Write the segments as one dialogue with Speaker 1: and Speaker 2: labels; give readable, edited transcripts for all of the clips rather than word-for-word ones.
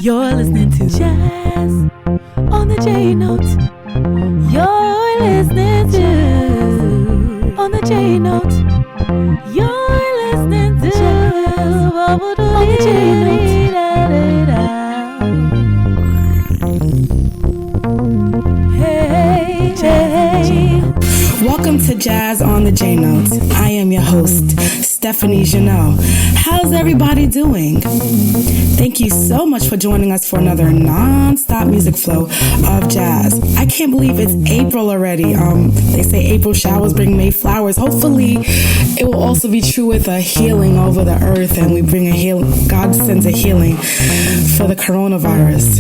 Speaker 1: You're listening to Jazz on the JNote. You're listening to on the JNote. You're listening to on the JNote. Hey, hey.
Speaker 2: Welcome to Jazz on the JNote. I am your host, Stephanie Jeannot. How's everybody doing? Thank you so much for joining us for another non-stop music flow of jazz. I can't believe it's April already. They say April showers bring May flowers. Hopefully, it will also be true with a healing over the earth, and we bring a healing. God sends a healing for the coronavirus.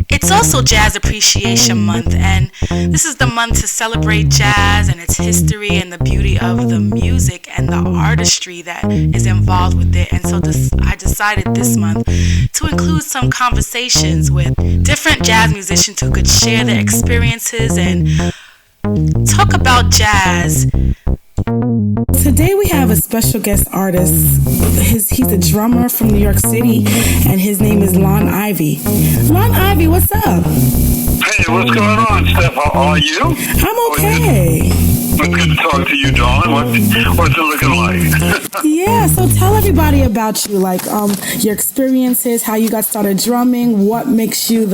Speaker 3: It's also Jazz Appreciation Month, and this is the month to celebrate jazz and its history and the beauty of the music and the artistry that is involved with it. And so I decided this month to include some conversations with different jazz musicians who could share their experiences and talk about jazz.
Speaker 2: Today we have a special guest artist. He's a drummer from New York City, and his name is Lon Ivey. Lon Ivey, what's up?
Speaker 4: Hey, what's going on, Steph? How are you?
Speaker 2: I'm okay.
Speaker 4: It's good to talk to you, darling. What's it looking like?
Speaker 2: Yeah, so tell everybody about you, like your experiences, how you got started drumming, what makes you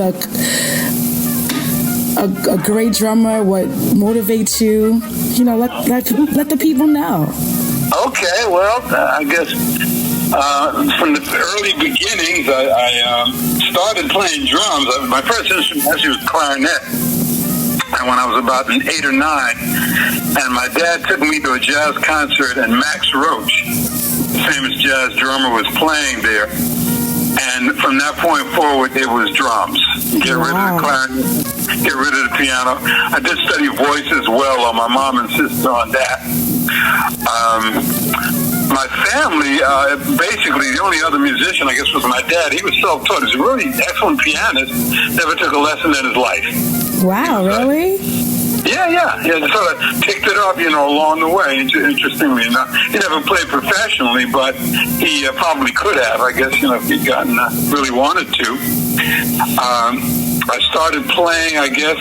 Speaker 2: a great drummer, what motivates you. You know, let the people know.
Speaker 4: Okay, well, I guess from the early beginnings, I started playing drums. My first instrument actually was clarinet, and when I was about 8 or 9, and my dad took me to a jazz concert, and Max Roach, the famous jazz drummer, was playing there. And from that point forward, it was drums. Get rid of the clarinet, get rid of the piano. I did study voice as well, on my mom insisted on that. My family, basically, the only other musician, I guess, was my dad. He was self-taught. He was a really excellent pianist, never took a lesson in his life.
Speaker 2: Wow, really?
Speaker 4: Yeah. He sort of picked it up, along the way, interestingly enough. He never played professionally, but he probably could have, I guess, if he'd gotten, really wanted to. I started playing, I guess,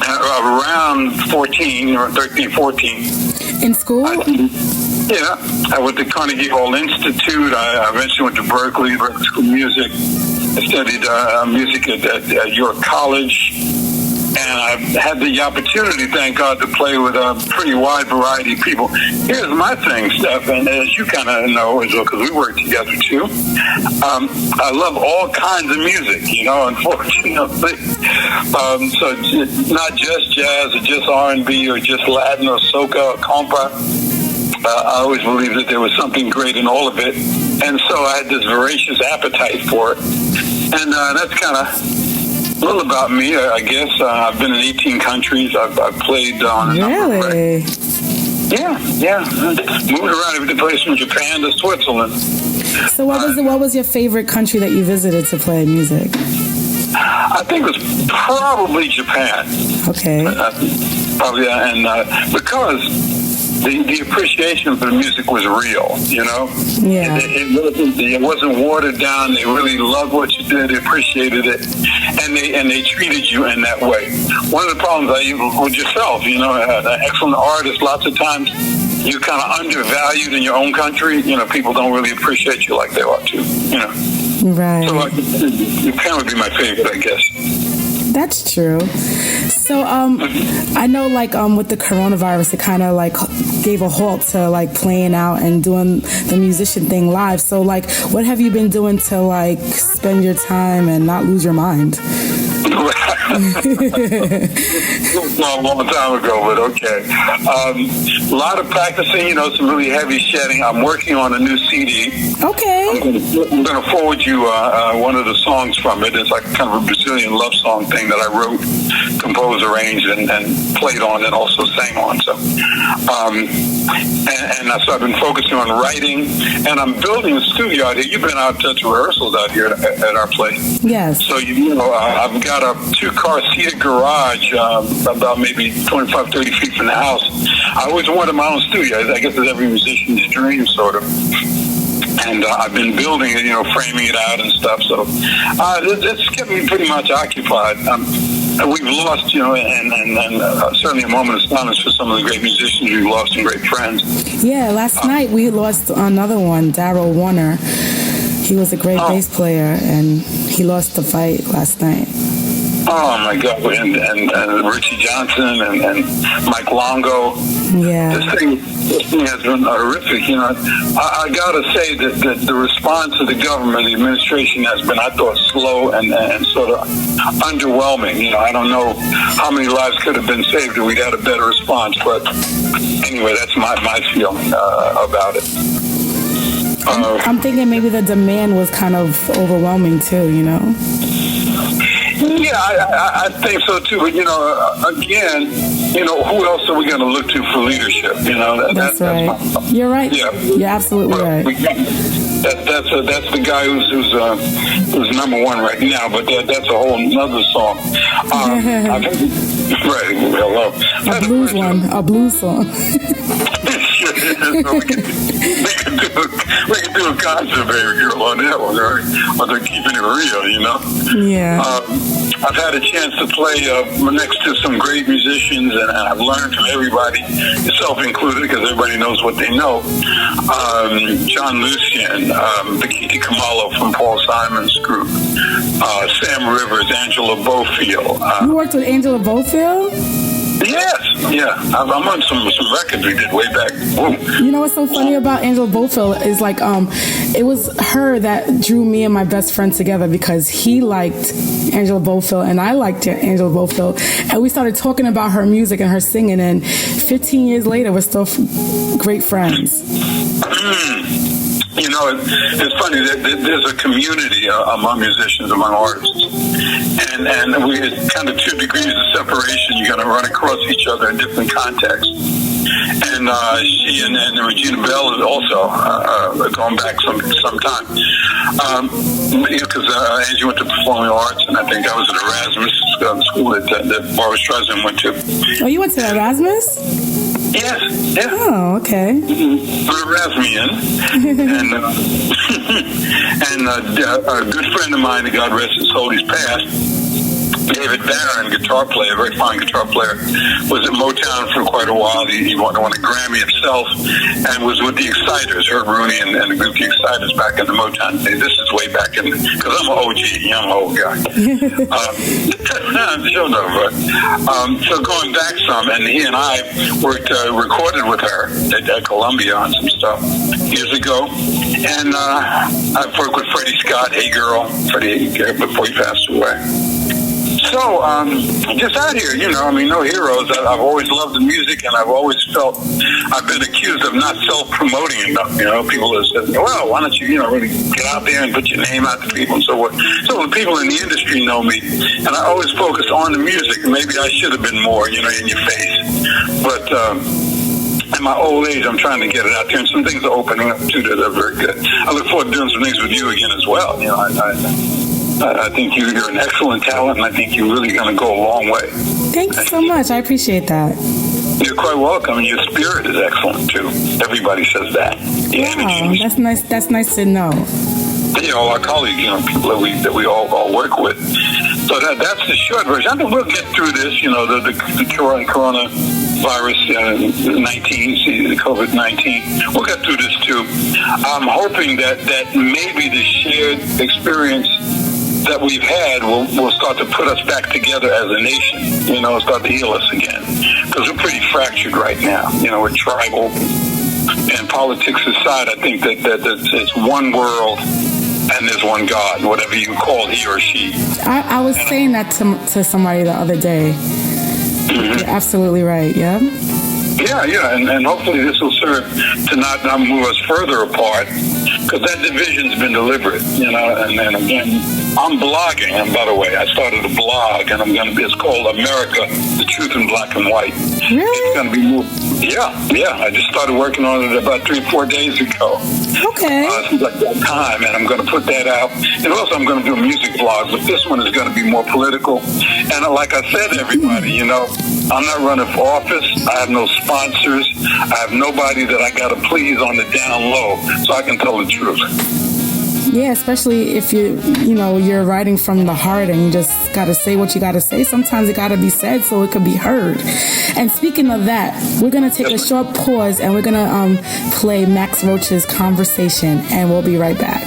Speaker 4: around 14, or 13, 14.
Speaker 2: In school?
Speaker 4: I went to Carnegie Hall Institute. I eventually went to Berkeley School of Music. I studied music at York College. And I've had the opportunity, thank God, to play with a pretty wide variety of people. Here's my thing, Steph, and as you kind of know as well, because we work together too, I love all kinds of music, unfortunately. So it's not just jazz or just R&B or just Latin or soca or compa. I always believed that there was something great in all of it. And so I had this voracious appetite for it. And that's kind of a little about me, I guess. I've been in 18 countries. I've played on a number of records. Yeah. Moved around every place from Japan to Switzerland.
Speaker 2: So what was your favorite country that you visited to play music?
Speaker 4: I think it was probably Japan.
Speaker 2: Okay.
Speaker 4: Probably, and because the appreciation for the music was real,
Speaker 2: Yeah.
Speaker 4: It wasn't watered down. They really loved what you did. They appreciated it, and they treated you in that way. One of the problems with yourself, an excellent artist, lots of times you're kind of undervalued in your own country. People don't really appreciate you like they ought to.
Speaker 2: Right.
Speaker 4: So Japan would be my favorite, I guess.
Speaker 2: That's true. So I know with the coronavirus, it kind of gave a halt to playing out and doing the musician thing live. So what have you been doing to spend your time and not lose your mind?
Speaker 4: A long time ago, but okay. A lot of practicing, some really heavy shedding. I'm working on a new CD.
Speaker 2: Okay.
Speaker 4: I'm going to forward you one of the songs from it. It's like kind of a Brazilian love song thing that I wrote, composed, arranged, and played on and also sang on. So, so I've been focusing on writing, and I'm building a studio out here. You've been out to rehearsals out here at our place.
Speaker 2: Yes.
Speaker 4: So, I've got a 2-car seated garage about maybe 25, 30 feet from the house. I always wanted my own studio. I guess it's every musician's dream, sort of. And I've been building it, framing it out and stuff. So it's kept me pretty much occupied. We've lost, and certainly a moment of silence for some of the great musicians we've lost and great friends.
Speaker 2: Yeah, last night we lost another one, Darryl Warner. He was a great bass player, and he lost the fight last night.
Speaker 4: Oh my God! And Richie Johnson and Mike Longo.
Speaker 2: Yeah.
Speaker 4: This thing has been horrific. I gotta say that the response of the government, the administration, has been, I thought, slow and sort of underwhelming. I don't know how many lives could have been saved if we'd had a better response. But anyway, that's my feeling about it.
Speaker 2: I'm thinking maybe the demand was kind of overwhelming too.
Speaker 4: Yeah, I think so too. But again, who else are we going to look to for leadership?
Speaker 2: That's right. You're right. Yeah, you're absolutely right.
Speaker 4: That's the guy who's number one right now. But that's a whole another song. Right. Hello.
Speaker 2: A blues song.
Speaker 4: we can do a concert, baby girl, on that one, or they're keeping it real,
Speaker 2: Yeah.
Speaker 4: I've had a chance to play next to some great musicians, and I've learned from everybody, yourself included, because everybody knows what they know. John Lucien, Bakiti Kamalo from Paul Simon's group, Sam Rivers, Angela Bofield.
Speaker 2: You worked with Angela Bofield?
Speaker 4: Yes, yeah. I'm on some records we did way back. Whoa.
Speaker 2: You know what's so funny about Angela Bofield is it was her that drew me and my best friend together, because he liked Angela Bofield and I liked Angela Bofield, and we started talking about her music and her singing, and 15 years later we're still great friends.
Speaker 4: It's funny that there's a community among musicians, among artists, and we had kind of 2 degrees of separation. You're going to run across each other in different contexts. And she and Regina Bell is also going back some time. Because Angie went to performing arts, and I think I was at Erasmus school that Barbara Streisand went to.
Speaker 2: Oh, you went to Erasmus?
Speaker 4: Yes, yeah.
Speaker 2: Oh, okay.
Speaker 4: Erasmian. And a good friend of mine, God rest his soul, he's passed, David Barron, guitar player, very fine guitar player, was at Motown for quite a while. He won a Grammy himself, and was with the Exciters, Herb Rooney and the group the Exciters back in the Motown days. This is way back in, because I'm an OG, I'm an old guy. Sure enough, right? So going back some, and he and I recorded with her at Columbia on some stuff years ago. And I've worked with Freddie Scott, Hey Girl, Freddie, before he passed away. So, just out here, no heroes. I've always loved the music, and I've always felt I've been accused of not self-promoting enough. People have said, well, why don't you, really get out there and put your name out to people and so forth. So the people in the industry know me, and I always focus on the music. Maybe I should have been more, in your face. But in my old age, I'm trying to get it out there, and some things are opening up, too, that are very good. I look forward to doing some things with you again as well. I think you're an excellent talent, and I think you're really going to go a long way.
Speaker 2: Thank you so much. I appreciate that.
Speaker 4: You're quite welcome, and your spirit is excellent, too. Everybody says that.
Speaker 2: Wow, that's nice. That's nice to know.
Speaker 4: Our colleagues, people that we all work with. So that's the short version. I think we'll get through this, the coronavirus 19, the COVID-19. We'll get through this, too. I'm hoping that maybe the shared experience that we've had will start to put us back together as a nation, start to heal us again. Because we're pretty fractured right now. We're tribal. And politics aside, I think that it's one world and there's one God, whatever you call he or she. I
Speaker 2: was saying that to somebody the other day. Mm-hmm. You're absolutely right, yeah?
Speaker 4: Yeah, and hopefully this will serve to not move us further apart, because that division's been deliberate, and then again, I'm blogging, and by the way, I started a blog, and it's called America, the Truth in Black and White.
Speaker 2: Really?
Speaker 4: It's going to be more, yeah, I just started working on it about 3 or 4 days ago.
Speaker 2: Okay.
Speaker 4: It's like that time, and I'm going to put that out, and also I'm going to do a music blog, but this one is going to be more political, and like I said to everybody, I'm not running for office, I have no sponsors, I have nobody that I got to please on the down low, so I can tell the telling the truth.
Speaker 2: Yeah, especially if you're writing from the heart and you just got to say what you got to say. Sometimes it got to be said so it could be heard. And speaking of that, we're going to take a short pause and we're going to play Max Roach's Conversation, and we'll be right back.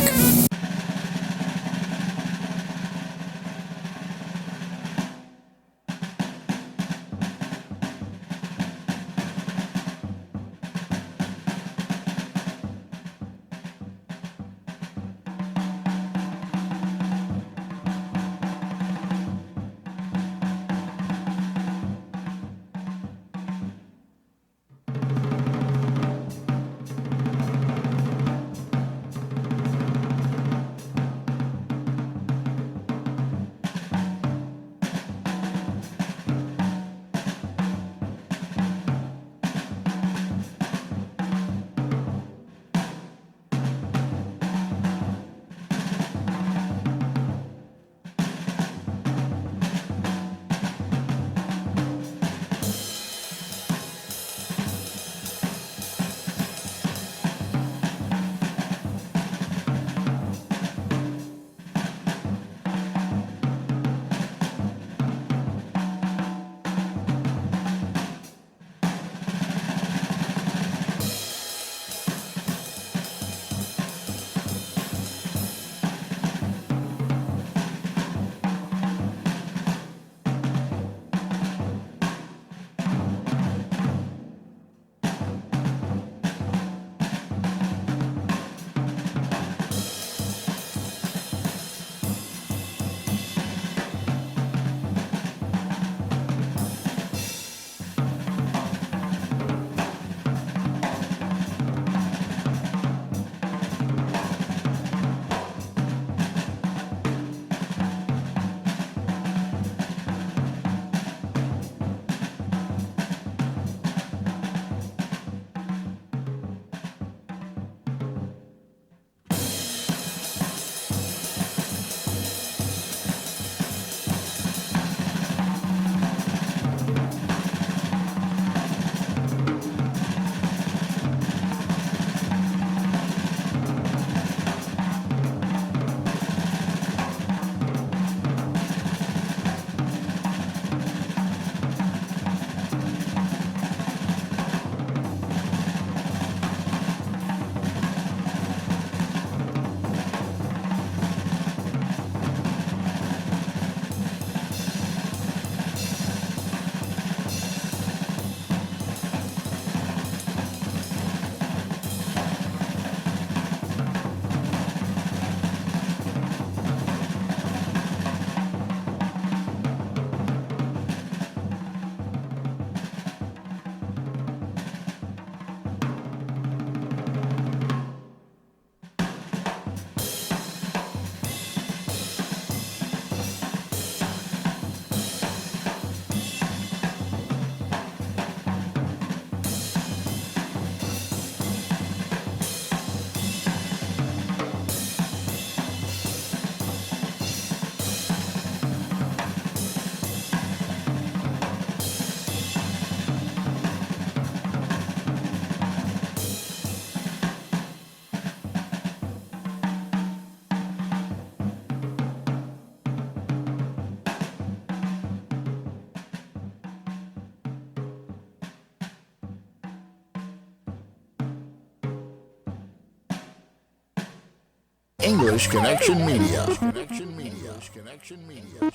Speaker 5: English Connection Media. Connection Media. Connection Media.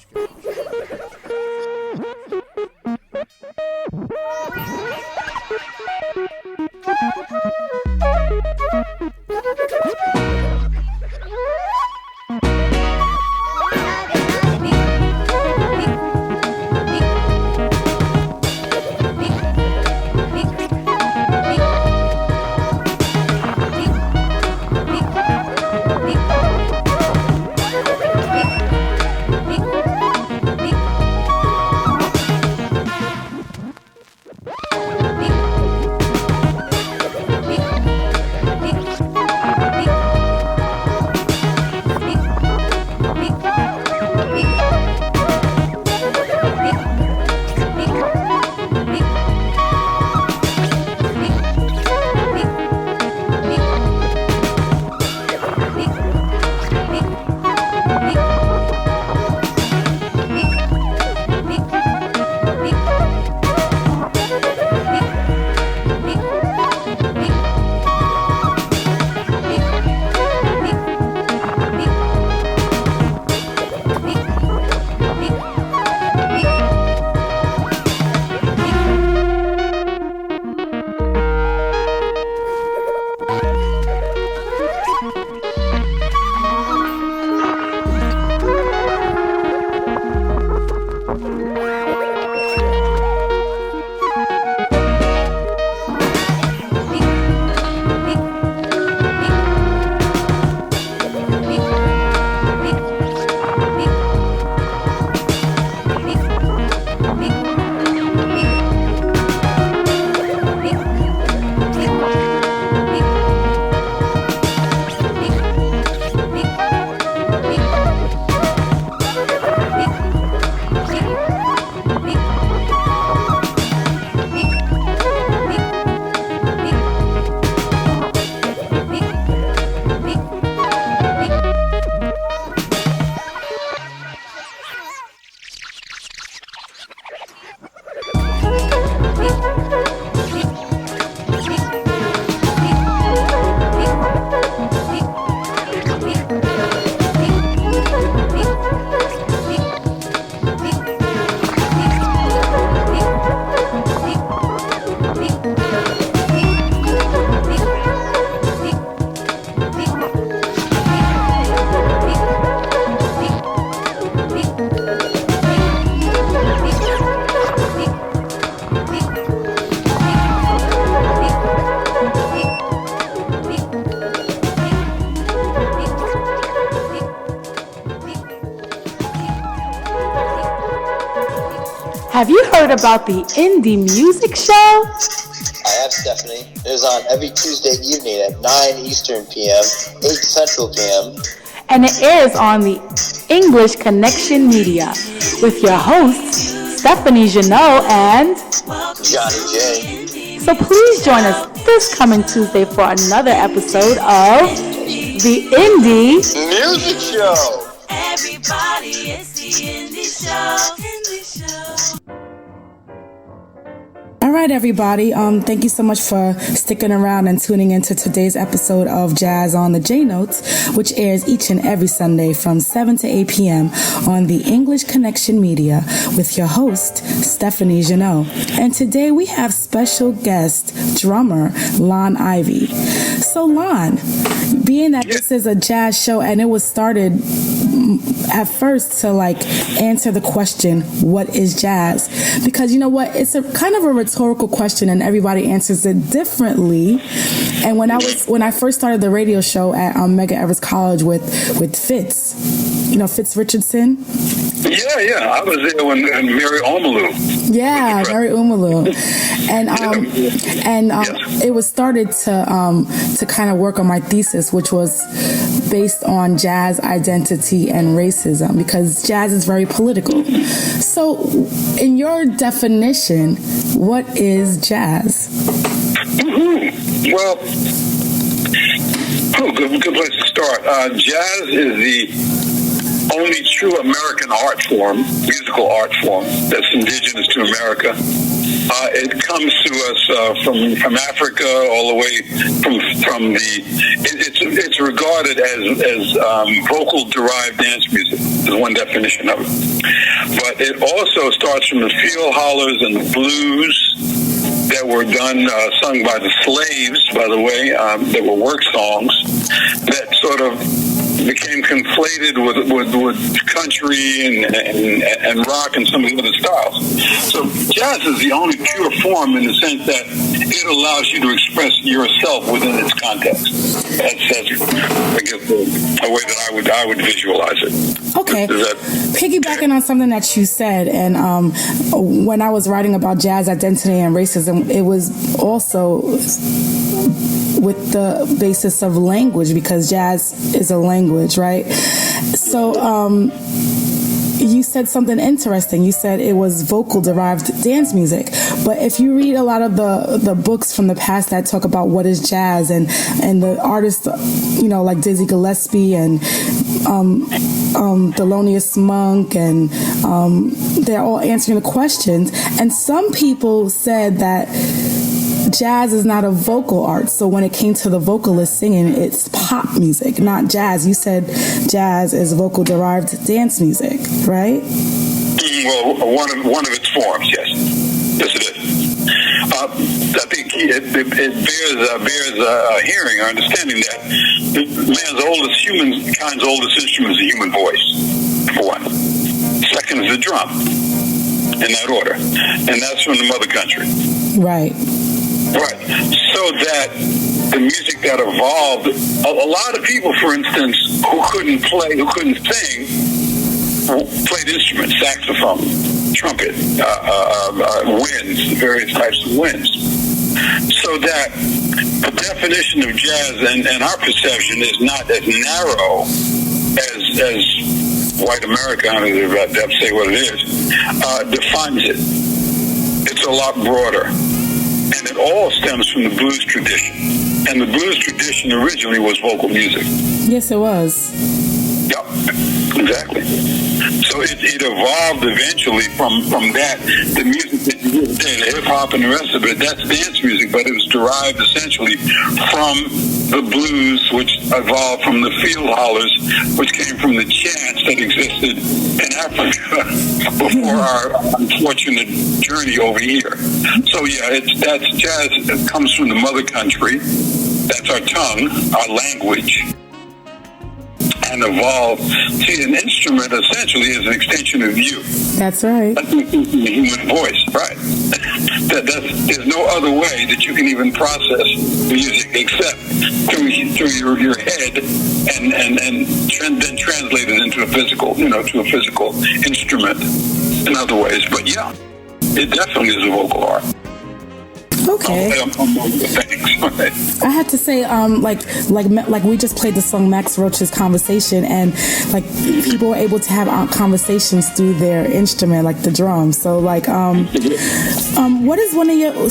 Speaker 1: Have you heard about the Indie Music Show?
Speaker 6: I have, Stephanie. It is on every Tuesday evening at 9 Eastern PM, 8 Central PM.
Speaker 1: And it airs on the English Connection Media with your hosts, Stephanie Jeannot and
Speaker 6: Johnny J.
Speaker 1: So please join us this coming Tuesday for another episode of the Indie
Speaker 6: Music Show.
Speaker 1: Everybody is the Indie Show.
Speaker 2: All right, everybody. Thank you so much for sticking around and tuning into today's episode of Jazz on the JNote, which airs each and every Sunday from 7 to 8 p.m. on the English Connection Media with your host, Stephanie Jeannot. And today we have special guest drummer Lon Ivey. So, Lon, being that this is a jazz show and it was started at first to answer the question, what is jazz? Because you know what, it's a kind of a rhetorical question and everybody answers it differently. And when I first started the radio show at Medgar Evers College with Fitz, Fitz Richardson.
Speaker 4: Yeah, I was there when Mary Omalu.
Speaker 2: Yeah, Mary Omalu, and it was started to kind of work on my thesis, which was based on jazz identity and racism, because jazz is very political. So, in your definition, what is jazz?
Speaker 4: Mm-hmm. Well, good place to start. Jazz is the only true American art form, musical art form, that's indigenous to America. It comes to us from Africa, all the way from the. It's regarded as vocal derived dance music. Is one definition of it. But it also starts from the field hollers and the blues that were sung by the slaves, by the way, that were work songs that sort of became conflated with country and rock and some of the other styles. So jazz is the only pure form in the sense that it allows you to express yourself within its context. That's I guess a way that I would visualize it.
Speaker 2: Okay. Piggybacking on something that you said, and when I was writing about jazz identity and racism, it was also with the basis of language, because jazz is a language, right? So you said something interesting. You said it was vocal derived dance music. But if you read a lot of the books from the past that talk about what is jazz, and the artists, like Dizzy Gillespie and Thelonious Monk, and they're all answering the questions. And some people said that jazz is not a vocal art. So when it came to the vocalist singing, it's pop music, not jazz. You said jazz is vocal derived dance music, right?
Speaker 4: Well, one of its forms, yes. Yes, it is. I think it bears hearing or understanding that mankind's oldest instrument is the human voice, for one. Second is the drum, in that order. And that's from the mother country.
Speaker 2: Right.
Speaker 4: Right. So that the music that evolved, a lot of people, for instance, who couldn't sing, played instruments, saxophone, trumpet, winds, various types of winds. So that the definition of jazz and our perception is not as narrow as white America, I mean, to say what it is, defines it. It's a lot broader. And it all stems from the blues tradition. And the blues tradition originally was vocal music.
Speaker 2: Yes, it was.
Speaker 4: Yeah, exactly. So it evolved eventually from that. The music that you hear today, the hip-hop and the rest of it, that's dance music, but it was derived essentially from the blues, which evolved from the field hollers, which came from the chants that existed in Africa before our unfortunate journey over here. So yeah, that's jazz. It comes from the mother country. That's our tongue, our language. and evolve. See, an instrument essentially is an extension of you.
Speaker 2: That's right.
Speaker 4: That's the human voice, right? There's no other way that you can even process music except through your head and then translate it into a physical, to a physical instrument in other ways. But yeah, it definitely is a vocal art.
Speaker 2: Okay.
Speaker 4: Thanks.
Speaker 2: I had to say, like we just played the song Max Roach's Conversation, and like people were able to have conversations through their instrument, like the drums. So, like, what is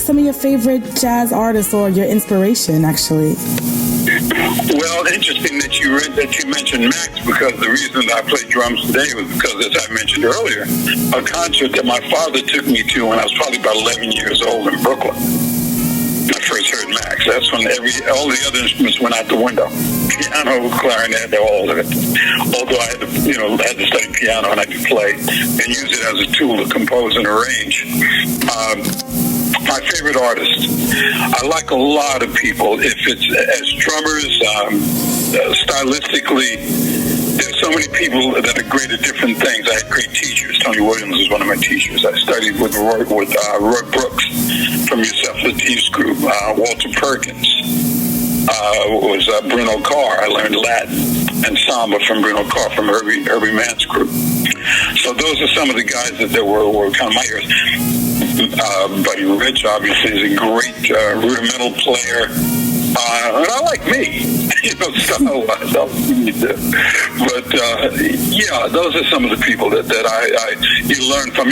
Speaker 2: some of your favorite jazz artists or your inspiration, actually?
Speaker 4: Well, interesting that you mentioned Max, because the reason I played drums today was because, as I mentioned earlier, a concert that my father took me to when I was probably about 11 years old in Brooklyn. I first heard Max. That's when all the other instruments went out the window. Piano, clarinet, all of it. Although I had to study piano and I could play and use it as a tool to compose and arrange. My favorite artist. I like a lot of people. If it's as drummers, stylistically, there's so many people that are great at different things. I had great teachers. Tony Williams was one of my teachers. I studied with Roy Brooks from Yusef Lateef's group. Walter Perkins was Bruno Carr. I learned Latin and samba from Bruno Carr from Herbie Mann's group. So those are some of the guys that were kind of my heroes. Buddy Rich, obviously, is a great rudimental player. And I like me, style-wise, but yeah, those are some of the people that you learn from.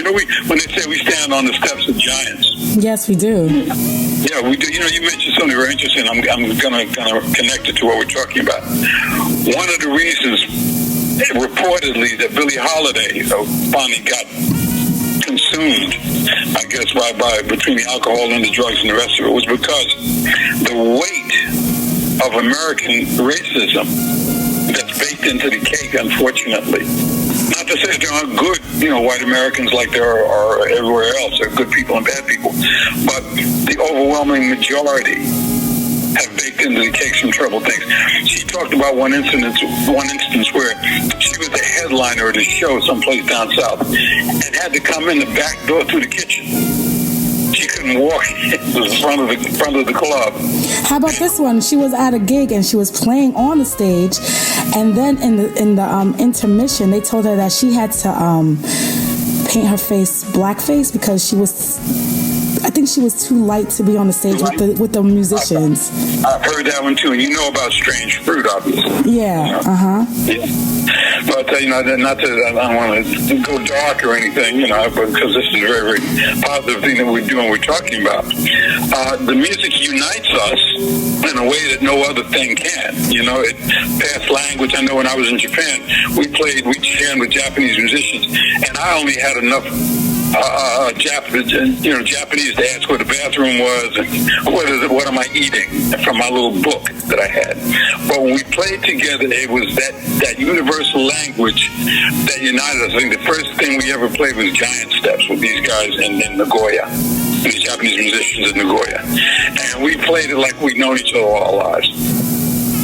Speaker 4: When they say we stand on the steps of giants.
Speaker 2: Yes, we do.
Speaker 4: Yeah, we do. You mentioned something very interesting. I'm going to kind of connect it to what we're talking about. One of the reasons, reportedly, that Billie Holiday finally got consumed, I guess, by between the alcohol and the drugs and the rest of it, was because the weight of American racism that's baked into the cake, unfortunately. Not to say there aren't good, white Americans like there are everywhere else. There are good people and bad people. But the overwhelming majority have baked into the cake some troubled things. She talked about one instance where she was the headliner at a show someplace down south and had to come in the back door through the kitchen. She couldn't walk into the front of the club.
Speaker 2: How about this one? She was at a gig and she was playing on the stage, and then in the intermission, they told her that she had to paint her face blackface because I think she was too light to be on the stage with the musicians.
Speaker 4: I've heard that one too, and you know about Strange Fruit, obviously.
Speaker 2: Yeah.
Speaker 4: Yeah. But not to, I don't want to go dark or anything, because this is a very, very positive thing that we're doing. We're talking about the music unites us in a way that no other thing can. It passed language. I know when I was in Japan, we jammed with Japanese musicians, and I only had enough Japanese to ask where the bathroom was and what am I eating from my little book that I had. But when we played together, it was that universal language that united us. I think the first thing we ever played was Giant Steps with these guys in Nagoya, these Japanese musicians in Nagoya. And we played it like we'd known each other all our lives.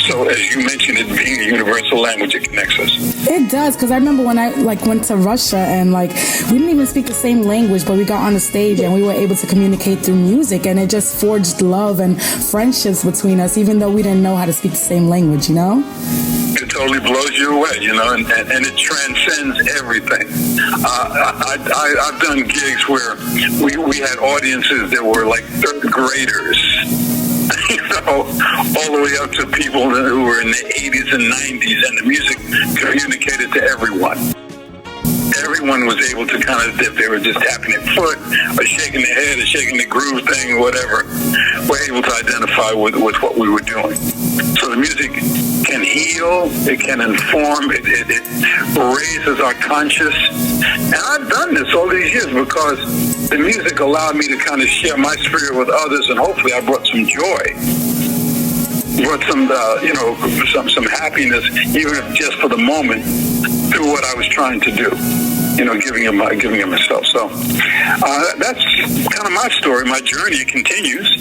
Speaker 4: So, as you mentioned, it being a universal language, it connects us.
Speaker 2: It does, because I remember when I went to Russia and we didn't even speak the same language, but we got on the stage and we were able to communicate through music, and it just forged love and friendships between us, even though we didn't know how to speak the same language.
Speaker 4: It totally blows you away, and it transcends everything. I've done gigs where we had audiences that were like third graders. All the way up to people who were in the 80s and 90s, and the music communicated to everyone. Everyone was able to if they were just tapping their foot or shaking their head or shaking the groove thing or whatever, were able to identify with what we were doing. So the music can heal, it can inform, it raises our conscious. And I've done this all these years because the music allowed me to share my spirit with others, and hopefully I brought some joy. Brought some happiness, even if just for the moment, through what I was trying to do. Giving him myself. So that's kind of my story. My journey continues,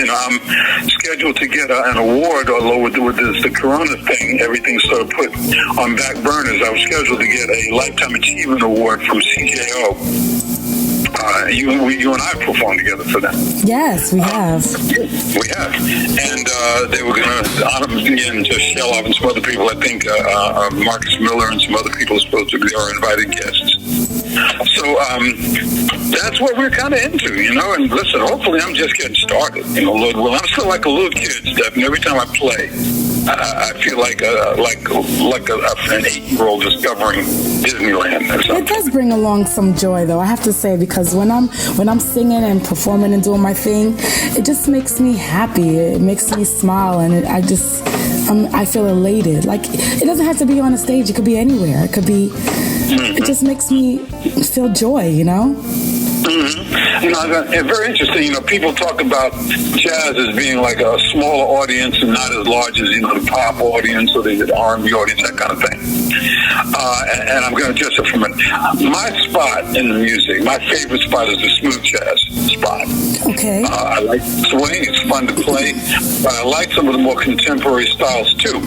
Speaker 4: I'm scheduled to get an award, although with the Corona thing, everything's sort of put on back burners. I was scheduled to get a Lifetime Achievement Award from CJO. You and I performed together for them.
Speaker 2: Yes, we have.
Speaker 4: We have. And they were going to honor me and just shell off and some other people. I think Marcus Miller and some other people are supposed to be our invited guests. So that's what we're kind of into, And listen, hopefully I'm just getting started. Lord willing, I'm still like a little kid, Steph, and every time I play, I feel like an 8-year-old discovering Disneyland or something.
Speaker 2: It does bring along some joy, though, I have to say, because when I'm singing and performing and doing my thing, it just makes me happy. It makes me smile, and I feel elated. Like, it doesn't have to be on a stage. It could be anywhere. It could be. It just makes me feel joy,
Speaker 4: Very interesting. Very interesting. People talk about jazz as being like a smaller audience and not as large as, the pop audience or the R&B audience, that kind of thing. And I'm going to address it from it. My spot in the music, my favorite spot is the smooth jazz spot.
Speaker 2: Okay.
Speaker 4: I like swing. It's fun to play. But I like some of the more contemporary styles, too.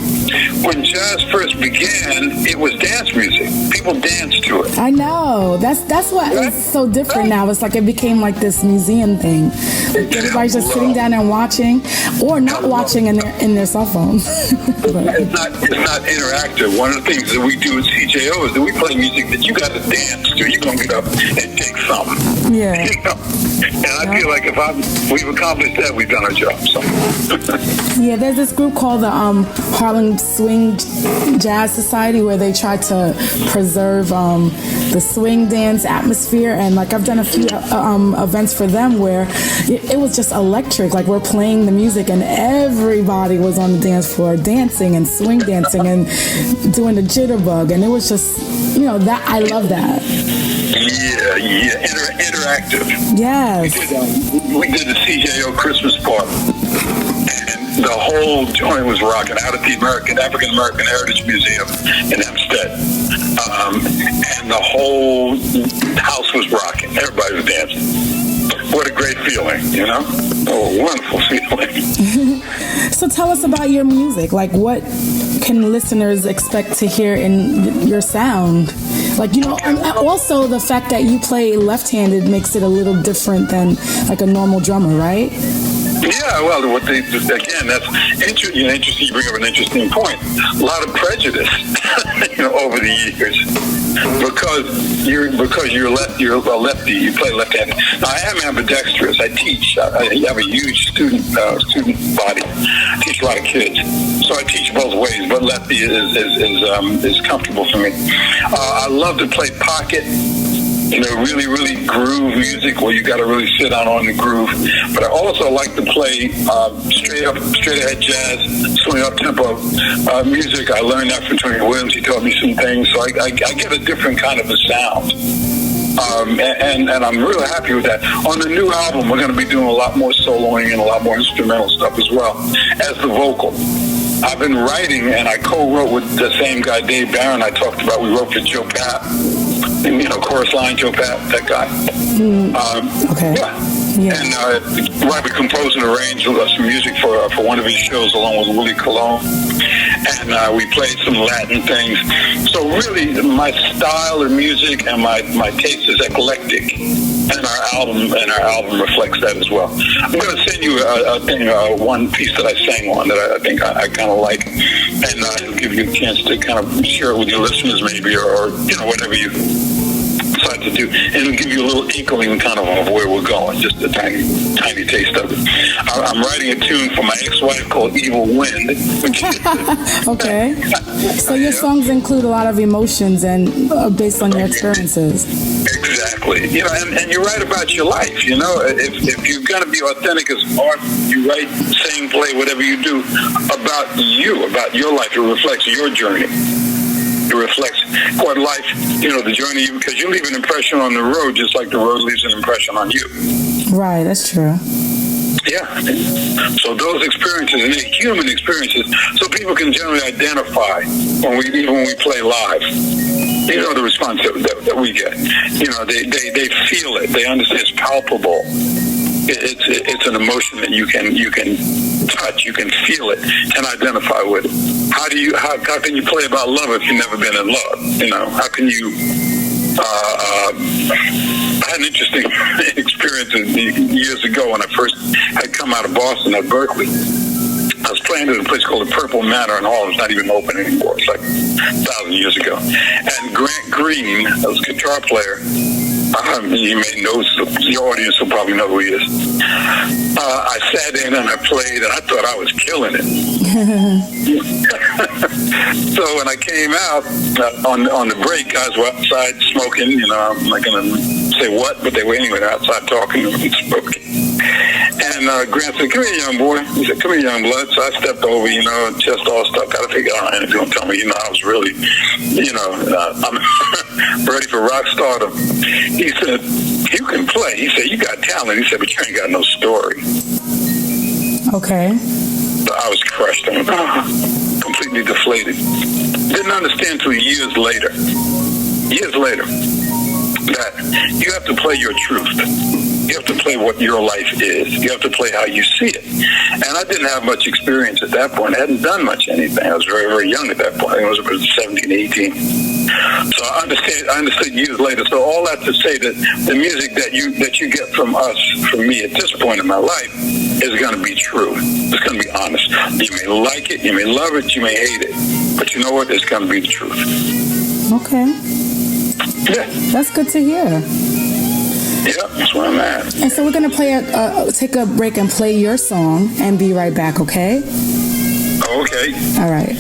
Speaker 4: When jazz first began, it was dance music. People danced to it.
Speaker 2: I know. That's what is so different now. It's like it became like this museum thing. Everybody's just sitting down and watching, or not watching in their cell phones.
Speaker 4: It's not interactive. One of the things that we do at CJO is that we play music that you got to dance to. You're going to get up and take something.
Speaker 2: Yeah.
Speaker 4: And I feel like if we've accomplished that, we've done our job. So.
Speaker 2: Yeah, there's this group called the Harlem Swing Jazz Society where they try to preserve the swing dance atmosphere, and like I've done a few events for them where it was just electric. Like we're playing the music and everybody was on the dance floor dancing and swing dancing and doing the jitterbug, and it was just that I love that.
Speaker 4: Yeah, interactive.
Speaker 2: Yes.
Speaker 4: We did the CJO Christmas party, and the whole joint was rocking out at the African American Heritage Museum in Hempstead, and the whole house was rocking. Everybody was dancing. What a great feeling, a wonderful feeling.
Speaker 2: So tell us about your music. Like, what can listeners expect to hear in your sound? Like, and also the fact that you play left-handed makes it a little different than like a normal drummer, right?
Speaker 4: Yeah, well, again, that's interesting. You bring up an interesting point. A lot of prejudice, over the years, because you're a lefty. You play left-handed. Now, I am ambidextrous. I teach. I have a huge student body. I teach a lot of kids, so I teach both ways. But lefty is comfortable for me. I love to play pocket. Really, really groove music where you got to really sit down on the groove. But I also like to play straight ahead jazz, swing up tempo music. I learned that from Tony Williams. He taught me some things, so I get a different kind of a sound. And I'm really happy with that. On the new album, we're going to be doing a lot more soloing and a lot more instrumental stuff as well as the vocal. I've been writing, and I co-wrote with the same guy, Dave Barron, I talked about. We wrote for Joe Papp. Chorus line, Joe Papp, that guy.
Speaker 2: Okay.
Speaker 4: Yeah. And we composed and arranged some music for one of his shows along with Willie Colon. And we played some Latin things. So really, my style of music and my taste is eclectic. And our album reflects that as well. I'm going to send you one piece that I sang on that I think I kind of like, and it'll give you a chance to kind of share it with your listeners, maybe, or whatever you decide to do, and it'll give you a little inkling kind of where we're going, just a tiny taste of it. I'm writing a tune for my ex-wife called Evil Wind.
Speaker 2: Okay. So your songs include a lot of emotions and based on your experiences.
Speaker 4: Exactly. And you write about your life, if you're going to be authentic as art, you write, sing, play, whatever you do, about you, about your life. It reflects your journey. It reflects what life, the journey, because you leave an impression on the road just like the road leaves an impression on you.
Speaker 2: Right, that's true.
Speaker 4: Yeah. So those experiences, and they're human experiences, so people can generally identify when we play live. The response that we get. They feel it. They understand it's palpable. it's an emotion that you can touch, you can feel it, and identify with it. How can you play about love if you've never been in love? How can you? I had an interesting experience years ago when I first had come out of Boston at Berkeley. I was playing at a place called the Purple Manor in Harlem. It's not even open anymore. It's like 1,000 years ago. And Grant Green, that was a guitar player, you may know, your audience will probably know who he is. I sat in and I played, and I thought I was killing it. So when I came out on the break, guys were outside smoking. I'm not going to say what, but they were anyway outside talking and smoking. And Grant said, "Come here, young boy." He said, "Come here, young blood." So I stepped over, chest all stuck. I figured, all right, he's going to tell me, I was really, I'm ready for rock stardom. He said, "You can play." He said, "You got talent." He said, "But you ain't got no story."
Speaker 2: Okay.
Speaker 4: So I was crushed. I was completely deflated. Didn't understand until years later, that you have to play your truth. You have to play what your life is. You have to play how you see it. And I didn't have much experience at that point. I hadn't done much anything. I was very, very young at that point. I was about 17, 18. So I understood years later. So all that to say that the music that you get from me at this point in my life is going to be true. It's going to be honest. You may like it, you may love it, you may hate it. But you know what? It's going to be the truth.
Speaker 2: Okay.
Speaker 4: Yeah.
Speaker 2: That's good to hear.
Speaker 4: Yeah, that's where I'm at.
Speaker 2: And so we're going to take a break and play your song and be right back, okay?
Speaker 4: Okay.
Speaker 2: All right.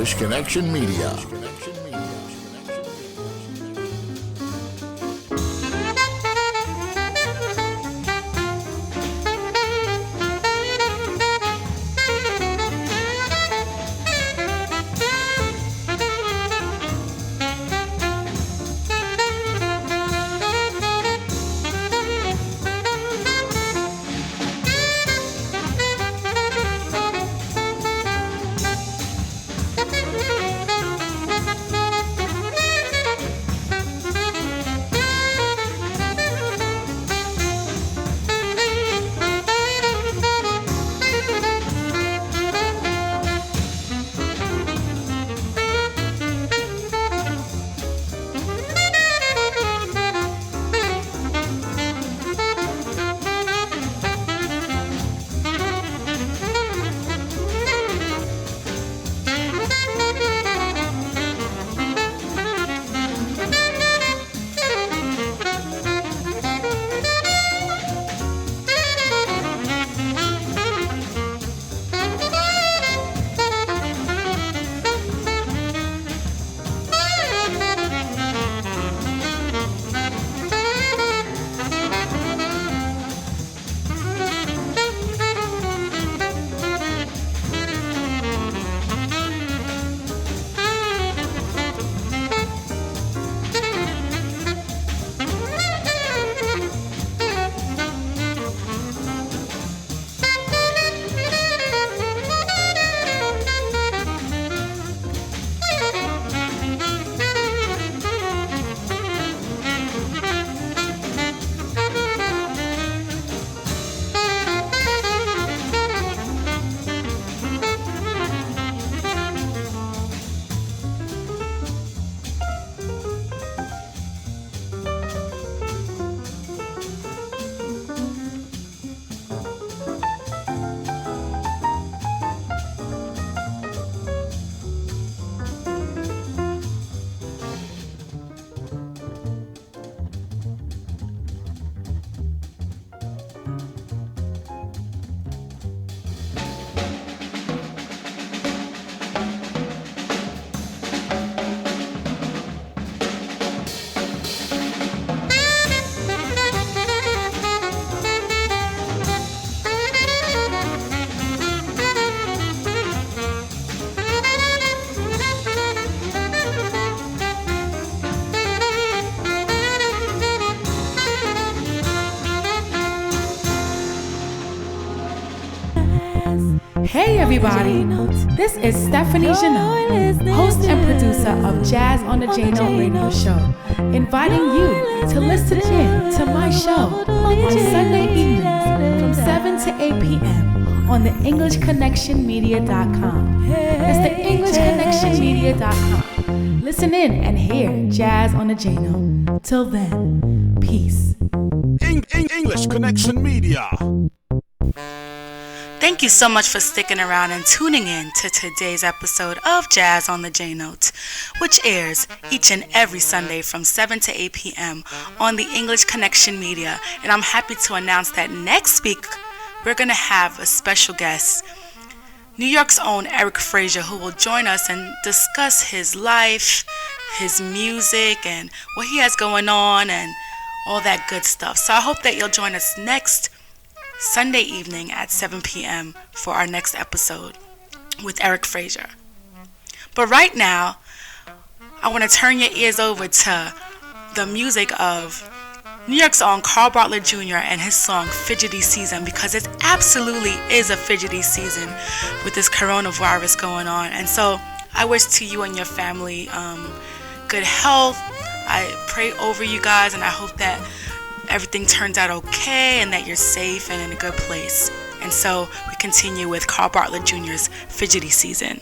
Speaker 5: English Connection Media.
Speaker 1: Hey everybody, this is Stephanie Jeannot, host and producer of Jazz on the JNote radio show, inviting you to listen in to my show on Sunday evenings from 7 to 8 p.m. on the EnglishConnectionMedia.com. That's the EnglishConnectionMedia.com. Listen in and hear Jazz on the JNote. Till then, peace.
Speaker 7: English Connection Media.
Speaker 3: Thank you so much for sticking around and tuning in to today's episode of Jazz on the JNote, which airs each and every Sunday from 7 to 8 p.m. on the English Connection Media. And I'm happy to announce that next week we're going to have a special guest, New York's own Eric Frazier, who will join us and discuss his life, his music, and what he has going on and all that good stuff. So I hope that you'll join us next Sunday evening at 7 p.m. for our next episode with Eric Frazier. But right now, I want to turn your ears over to the music of New York's own Carl Bartlett Jr. and his song Fidgety Season, because it absolutely is a fidgety season with this coronavirus going on. And so I wish to you and your family good health. I pray over you guys, and I hope that everything turns out okay and that you're safe and in a good place. And so we continue with Carl Bartlett Jr.'s Fidgety Season.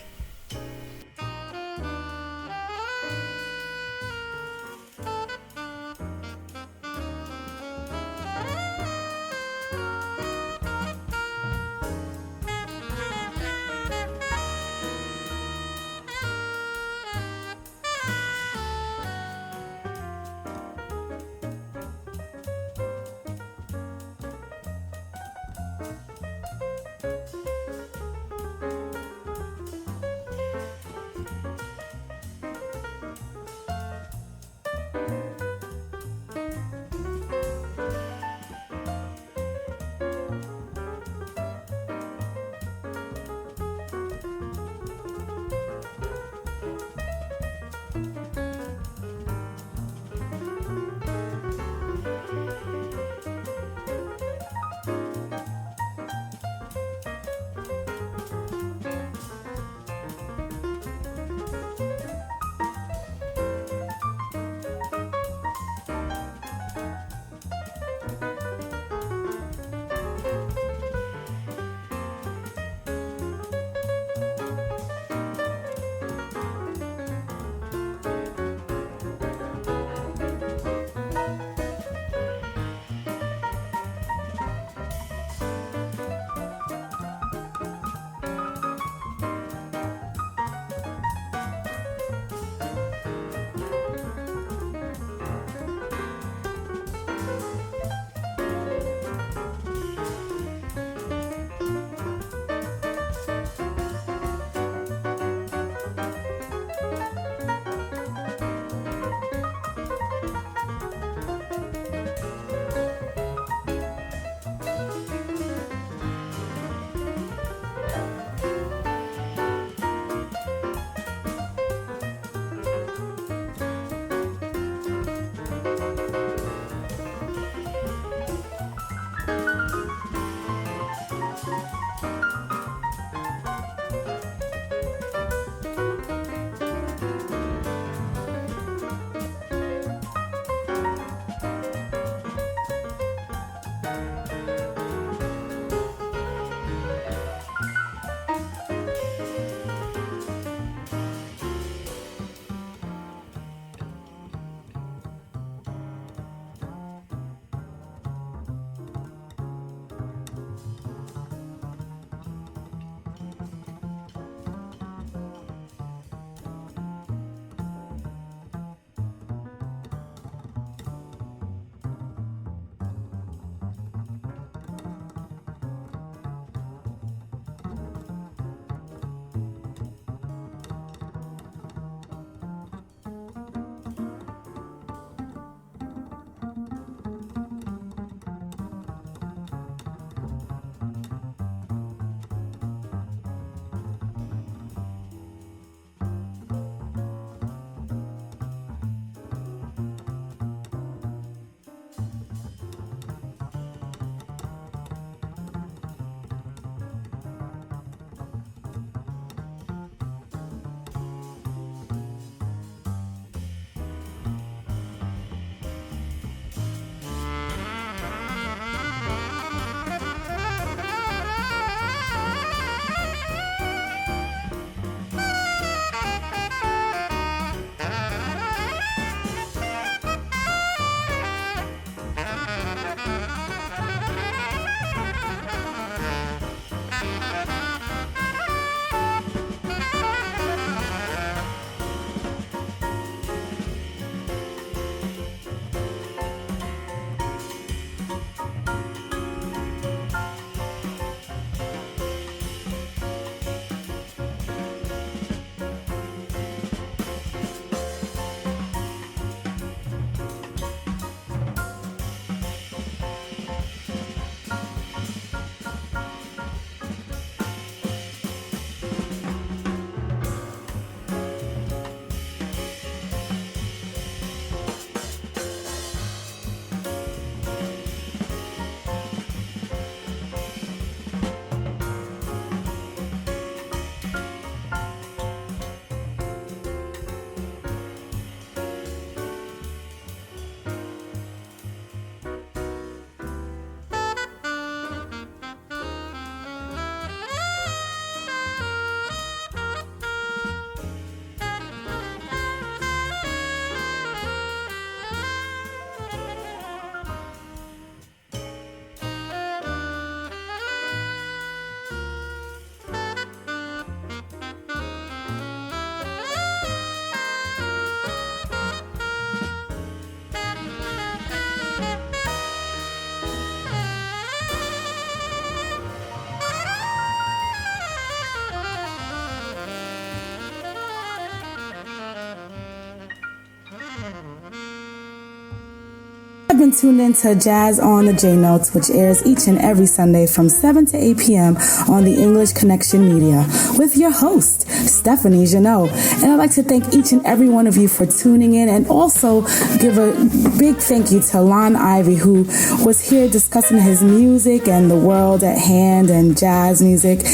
Speaker 2: I've been tuned into Jazz on the JNote, which airs each and every Sunday from 7 to 8 p.m. on the English Connection Media with your host, Stephanie Jeannot. And I'd like to thank each and every one of you for tuning in, and also give a big thank you to Lon Ivey, who was here discussing his music and the world at hand and jazz music.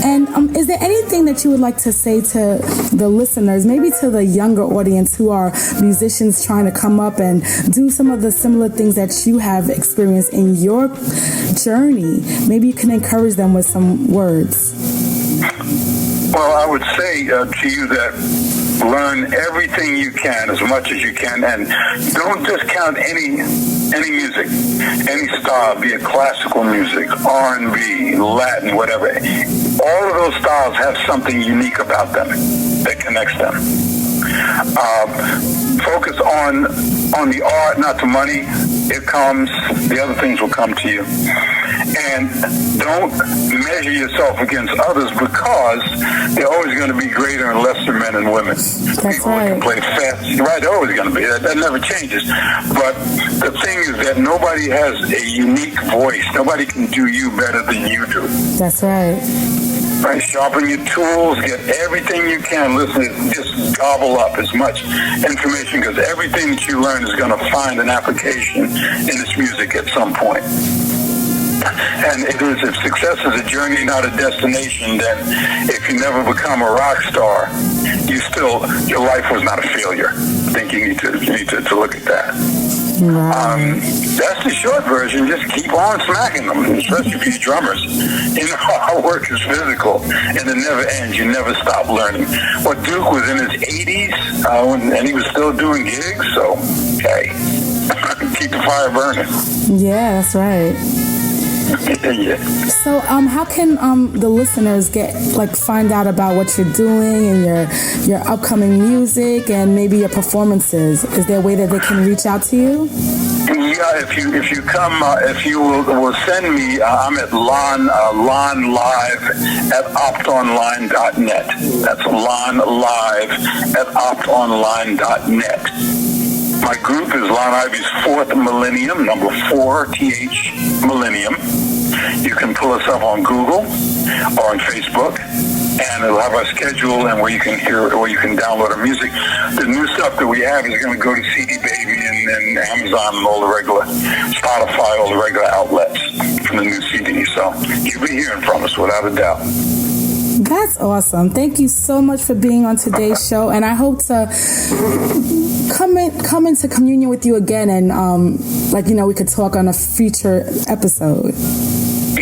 Speaker 2: And is there anything that you would like to say to the listeners, maybe to the younger audience who are musicians trying to come up and do some of the similar things that you have experienced in your journey? Maybe you can encourage them with some words.
Speaker 4: Well, I would say to you that learn everything you can, as much as you can, and don't discount any music, any style, be it classical music, R&B, Latin, whatever. All of those styles have something unique about them that connects them. Focus on the art, not the money. It comes, the other things will come to you. And don't measure yourself against others, because they're always going to be greater and lesser men and women.
Speaker 2: That's
Speaker 4: People
Speaker 2: right.
Speaker 4: can play fast. Right, they're always going to be. That never changes. But the thing is that nobody has a unique voice. Nobody can do you better than you do.
Speaker 2: That's right.
Speaker 4: Right, sharpen your tools, get everything you can. Listen, just gobble up as much information, because everything that you learn is going to find an application in this music at some point. And it is, if success is a journey, not a destination, then if you never become a rock star, your life was not a failure. I think you need to look at that.
Speaker 2: Right.
Speaker 4: That's the short version. Just keep on smacking them, especially for you drummers. You know, our work is physical, and it never ends. You never stop learning. Well, Duke was in his 80s, and he was still doing gigs, so, hey, keep the fire burning.
Speaker 2: Yeah, that's right.
Speaker 4: Yeah.
Speaker 2: So, how can the listeners find out about what you're doing and your upcoming music and maybe your performances? Is there a way that they can reach out to you?
Speaker 4: Yeah, if you will send me, I'm at Lon Live at optonline.net. That's Lon Live at optonline.net. My group is Lon Ivey's Fourth Millennium, number 4, TH Millennium. You can pull us up on Google or on Facebook, and it'll have our schedule and where you can download our music. The new stuff that we have is going to go to CD Baby and Amazon and all the regular Spotify, all the regular outlets from the new CD. So you'll be hearing from us without a doubt.
Speaker 2: That's awesome. Thank you so much for being on today's show, and I hope to come into communion with you again, and we could talk on a future episode.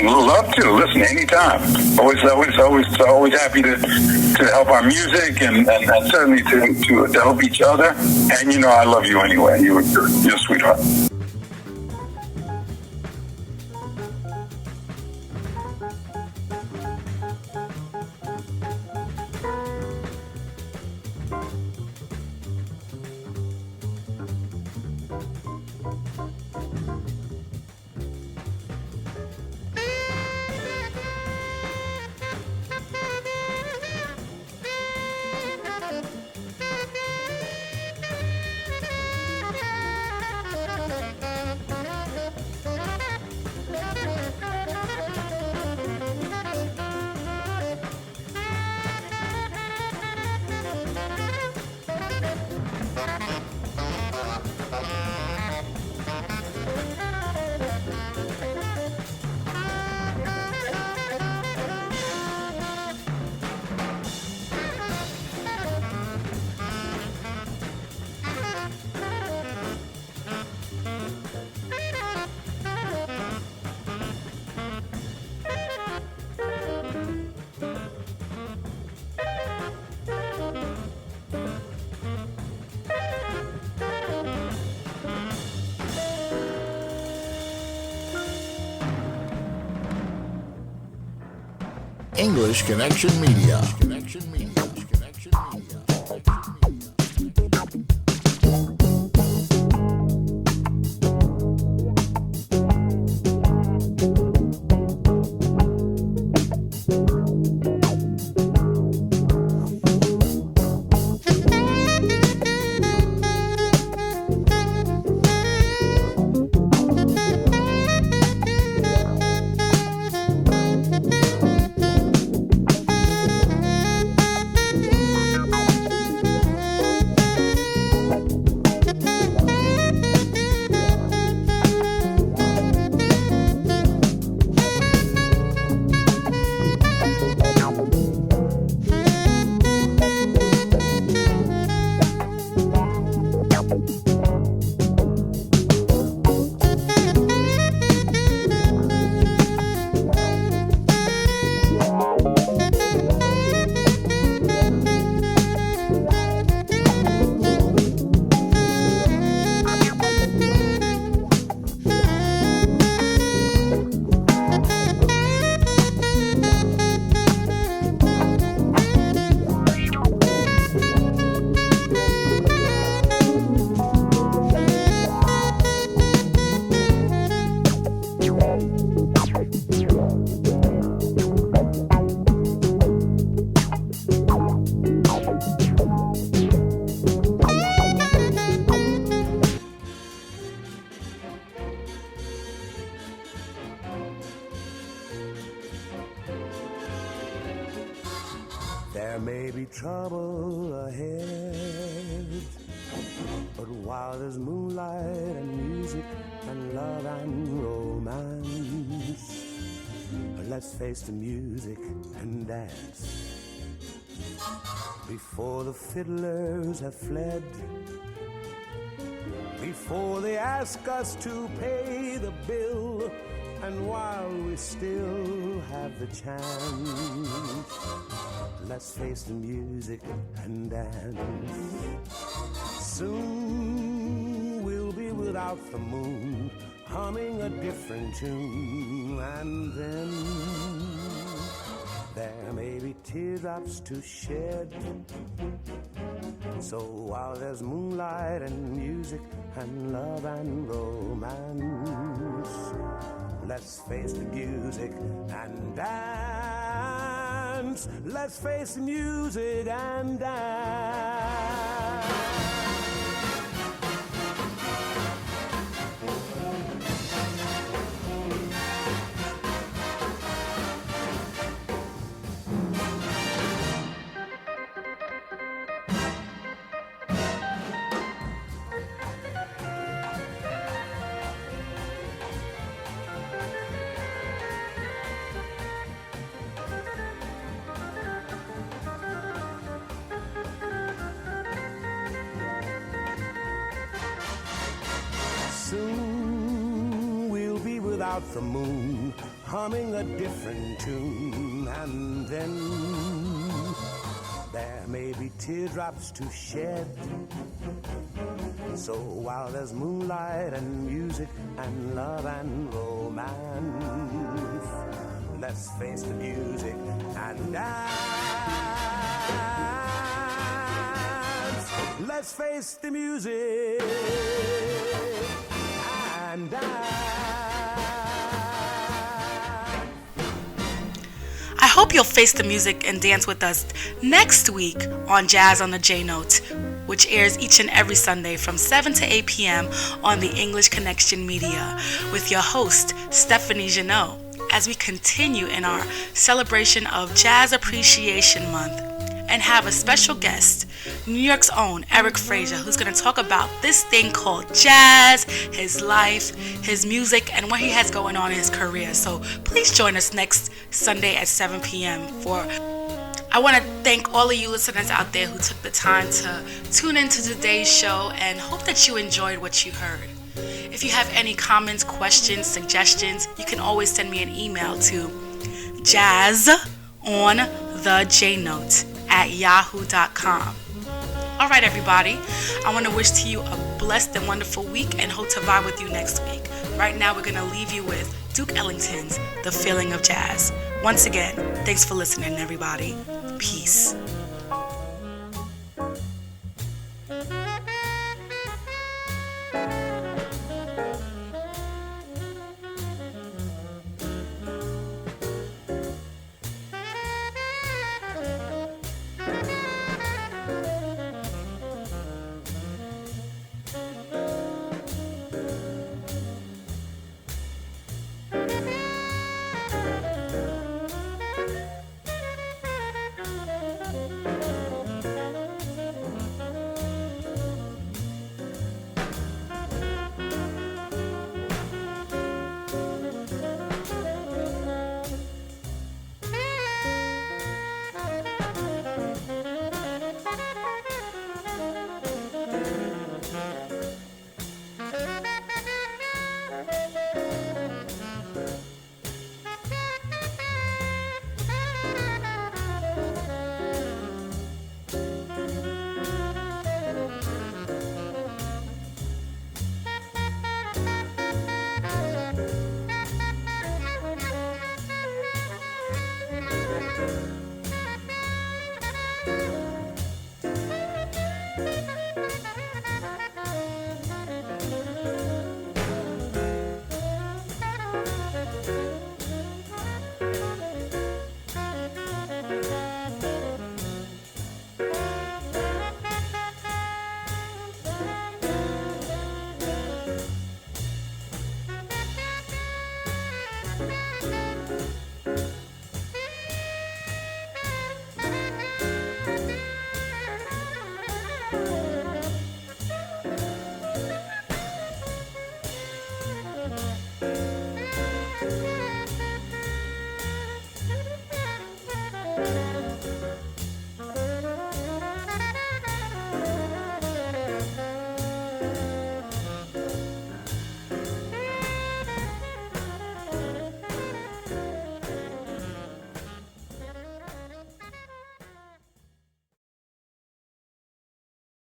Speaker 4: Love to. Listen, anytime. Always happy to help our music and certainly to help each other. And I love you anyway. You're a sweetheart.
Speaker 5: English Connection Media.
Speaker 8: There may be trouble ahead, but while there's moonlight and music and love and romance, let's face the music and dance. Before the fiddlers have fled, before they ask us to pay the bill, and while we still have the chance, let's face the music and dance. Soon we'll be without the moon, humming a different tune, and then there may be teardrops to shed. So while there's moonlight and music and love and romance, let's face the music and dance. Let's face the music and dance. Soon we'll be without the moon, humming a different tune, and then there may be teardrops to shed. So while there's moonlight and music and love and romance, let's face the music and dance. Let's face the music and
Speaker 3: I hope you'll face the music and dance with us next week on Jazz on the JNote, which airs each and every Sunday from 7 to 8 p.m. on the English Connection Media with your host, Stephanie Jeannot, as we continue in our celebration of Jazz Appreciation Month and have a special guest, New York's own Eric Frazier, who's going to talk about this thing called jazz, his life, his music, and what he has going on in his career. So please join us next Sunday at 7 p.m. I want to thank all of you listeners out there who took the time to tune into today's show and hope that you enjoyed what you heard. If you have any comments, questions, suggestions, you can always send me an email to jazzonthejnote@yahoo.com. All right, everybody. I want to wish to you a blessed and wonderful week and hope to vibe with you next week. Right now, we're going to leave you with Duke Ellington's The Feeling of Jazz. Once again, thanks for listening, everybody. Peace.